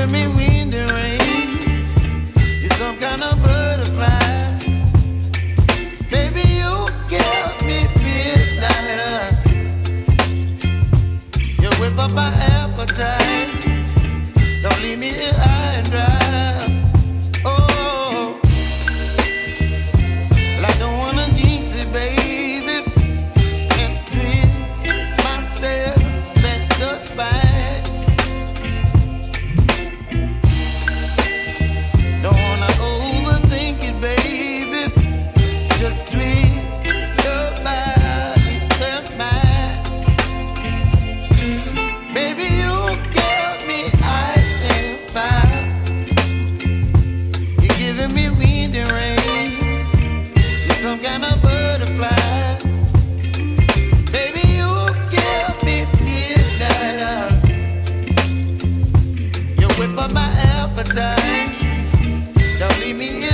giving me wind and rain. You're some kind of butterfly. Baby, you give me midnight. You whip up my appetite. Don't leave me here high and dry. Oh, well, I don't wanna jinx it, baby, and twist myself at the spine. Don't wanna overthink it, baby. It's just twist your body and mine. Baby, you give me ice and fire. You're giving me wind and rain. You're some kind of butterfly. Baby, you give me midnight. You whip up my appetite. Don't leave me